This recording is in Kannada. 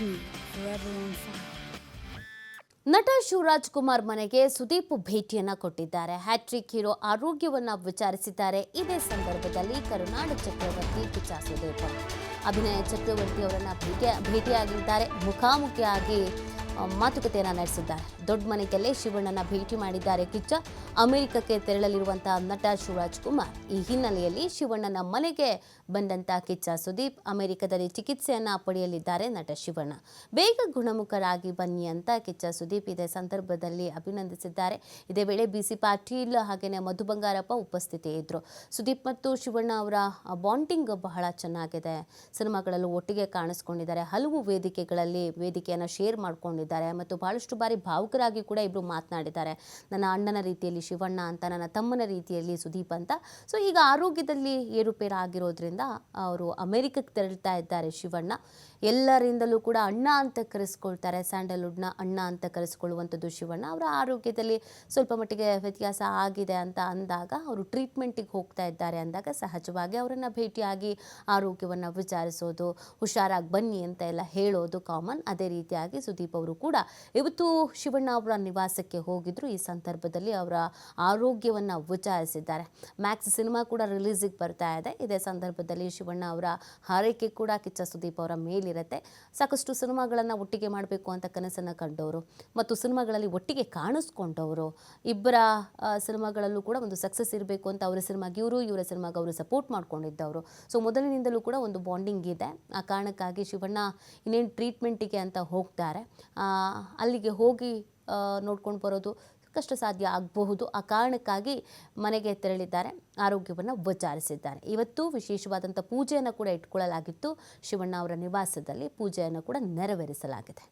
me forever on fire. ನಟ ಶಿವರಾಜ್ ಕುಮಾರ್ ಮನೆಗೆ ಸುದೀಪ್ ಭೇಟಿಯನ್ನ ಕೊಟ್ಟಿದ್ದಾರೆ. ಹ್ಯಾಟ್ರಿಕ್ ಹೀರೋ ಆರೋಗ್ಯವನ್ನ ವಿಚಾರಿಸಿದ್ದಾರೆ. ಇದೇ ಸಂದರ್ಭದಲ್ಲಿ ಕರುನಾಡ ಚಕ್ರವರ್ತಿ ಕಿಚ್ಚ ಸುದೀಪ್ ಅಭಿನಯ ಚಕ್ರವರ್ತಿ ಅವರನ್ನ ಭೇಟಿಯಾಗಿದ್ದಾರೆ. ಮುಖಾಮುಖಿಯಾಗಿ ಮಾತುಕತೆಯನ್ನ ನಡೆಸಿದ್ದಾರೆ. ದೊಡ್ಡ ಮನೆಯಲ್ಲೇ ಶಿವಣ್ಣನ ಭೇಟಿ ಮಾಡಿದ್ದಾರೆ ಕಿಚ್ಚ. ಅಮೆರಿಕಕ್ಕೆ ತೆರಳಲಿರುವಂತಹ ನಟ ಶಿವರಾಜ್ ಕುಮಾರ್ ಈ ಹಿನ್ನೆಲೆಯಲ್ಲಿ ಶಿವಣ್ಣನ ಮನೆಗೆ ಬಂದಂತ ಕಿಚ್ಚ ಸುದೀಪ್ ಅಮೆರಿಕದಲ್ಲಿ ಚಿಕಿತ್ಸೆಯನ್ನ ಪಡೆಯಲಿದ್ದಾರೆ ನಟ ಶಿವಣ್ಣ. ಬೇಗ ಗುಣಮುಖರಾಗಿ ಬನ್ನಿ ಅಂತ ಕಿಚ್ಚ ಸುದೀಪ್ ಇದೇ ಸಂದರ್ಭದಲ್ಲಿ ಅಭಿನಂದಿಸಿದ್ದಾರೆ. ಇದೇ ವೇಳೆ ಬಿಸಿ ಪಾಟೀಲ್ ಹಾಗೇನೆ ಮಧು ಬಂಗಾರಪ್ಪ ಉಪಸ್ಥಿತಿ ಇದ್ರು. ಸುದೀಪ್ ಮತ್ತು ಶಿವಣ್ಣ ಅವರ ಬಾಂಡಿಂಗ್ ಬಹಳ ಚೆನ್ನಾಗಿದೆ. ಸಿನಿಮಾಗಳಲ್ಲೂ ಒಟ್ಟಿಗೆ ಕಾಣಿಸ್ಕೊಂಡಿದ್ದಾರೆ. ಹಲವು ವೇದಿಕೆಯನ್ನು ಶೇರ್ ಮಾಡ್ಕೊಂಡಿದ್ದಾರೆ ಮತ್ತು ಬಹಳಷ್ಟು ಬಾರಿ ಭಾವುಕರಾಗಿ ಕೂಡ ಇಬ್ರು ಮಾತನಾಡಿದ್ದಾರೆ. ನನ್ನ ಅಣ್ಣನ ರೀತಿಯಲ್ಲಿ ಶಿವಣ್ಣ ಅಂತ, ನನ್ನ ತಮ್ಮನ ರೀತಿಯಲ್ಲಿ ಸುದೀಪ್ ಅಂತ. ಸೊ ಈಗ ಆರೋಗ್ಯದಲ್ಲಿ ಏರುಪೇರು ಆಗಿರೋದ್ರಿಂದ ಅವರು ಅಮೆರಿಕಕ್ಕೆ ತೆರಳ್ತಾ ಇದ್ದಾರೆ ಶಿವಣ್ಣ. ಎಲ್ಲರಿಂದಲೂ ಕೂಡ ಅಣ್ಣ ಅಂತ ಕರೆಸ್ಕೊಳ್ತಾರೆ. ಸ್ಯಾಂಡಲ್ವುಡ್ನ ಅಣ್ಣ ಅಂತ ಕರೆಸ್ಕೊಳ್ಳುವಂಥದ್ದು ಶಿವಣ್ಣ. ಅವರ ಆರೋಗ್ಯದಲ್ಲಿ ಸ್ವಲ್ಪ ಮಟ್ಟಿಗೆ ವ್ಯತ್ಯಾಸ ಆಗಿದೆ ಅಂತ ಅಂದಾಗ ಅವರು ಟ್ರೀಟ್ಮೆಂಟಿಗೆ ಹೋಗ್ತಾ ಇದ್ದಾರೆ ಅಂದಾಗ ಸಹಜವಾಗಿ ಅವರನ್ನು ಭೇಟಿಯಾಗಿ ಆರೋಗ್ಯವನ್ನು ವಿಚಾರಿಸೋದು, ಹುಷಾರಾಗಿ ಬನ್ನಿ ಅಂತ ಎಲ್ಲ ಹೇಳೋದು ಕಾಮನ್. ಅದೇ ರೀತಿಯಾಗಿ ಸುದೀಪ್ ಅವರು ಕೂಡ ಇವತ್ತು ಶಿವಣ್ಣ ಅವರ ನಿವಾಸಕ್ಕೆ ಹೋಗಿದ್ರು. ಈ ಸಂದರ್ಭದಲ್ಲಿ ಅವರ ಆರೋಗ್ಯವನ್ನು ವಿಚಾರಿಸಿದ್ದಾರೆ. ಮ್ಯಾಕ್ಸ್ ಸಿನಿಮಾ ಕೂಡ ರಿಲೀಸಿಗೆ ಬರ್ತಾ ಇದೆ. ಇದೇ ಸಂದರ್ಭದಲ್ಲಿ ಶಿವಣ್ಣ ಅವರ ಹಾರೈಕೆ ಕೂಡ ಕಿಚ್ಚ ಸುದೀಪ್ ಅವರ ಮೇಲಿರುತ್ತೆ. ಸಾಕಷ್ಟು ಸಿನಿಮಾಗಳನ್ನು ಒಟ್ಟಿಗೆ ಮಾಡಬೇಕು ಅಂತ ಕನಸನ್ನು ಕಂಡವರು ಮತ್ತು ಸಿನಿಮಾಗಳಲ್ಲಿ ಒಟ್ಟಿಗೆ ಕಾಣಿಸ್ಕೊಂಡವರು. ಇಬ್ಬರ ಸಿನಿಮಾಗಳಲ್ಲೂ ಕೂಡ ಒಂದು ಸಕ್ಸಸ್ ಇರಬೇಕು ಅಂತ ಅವರ ಸಿನಿಮಾಗೆ ಇವರ ಸಿನಿಮಾಗೆ ಅವರು ಸಪೋರ್ಟ್ ಮಾಡ್ಕೊಂಡಿದ್ದವರು. ಸೊ ಮೊದಲಿನಿಂದಲೂ ಕೂಡ ಒಂದು ಬಾಂಡಿಂಗ್ ಇದೆ. ಆ ಕಾರಣಕ್ಕಾಗಿ ಶಿವಣ್ಣ ಇನ್ನೇನು ಟ್ರೀಟ್ಮೆಂಟಿಗೆ ಅಂತ ಹೋಗ್ತಾರೆ. ಅಲ್ಲಿಗೆ ಹೋಗಿ ನೋಡ್ಕೊಂಡು ಬರೋದು ಕಷ್ಟ ಸಾಧ್ಯ ಆಗಬಹುದು. ಆ ಕಾರಣಕ್ಕಾಗಿ ಮನೆಗೆ ತೆರಳಿದ್ದಾರೆ. ಆರೋಗ್ಯವನ್ನು ವಿಚಾರಿಸಿದ್ದಾರೆ. ಇವತ್ತು ವಿಶೇಷವಾದಂಥ ಪೂಜೆಯನ್ನು ಕೂಡ ಇಟ್ಕೊಳ್ಳಲಾಗಿತ್ತು. ಶಿವಣ್ಣ ಅವರ ನಿವಾಸದಲ್ಲಿ ಪೂಜೆಯನ್ನು ಕೂಡ ನೆರವೇರಿಸಲಾಗಿದೆ.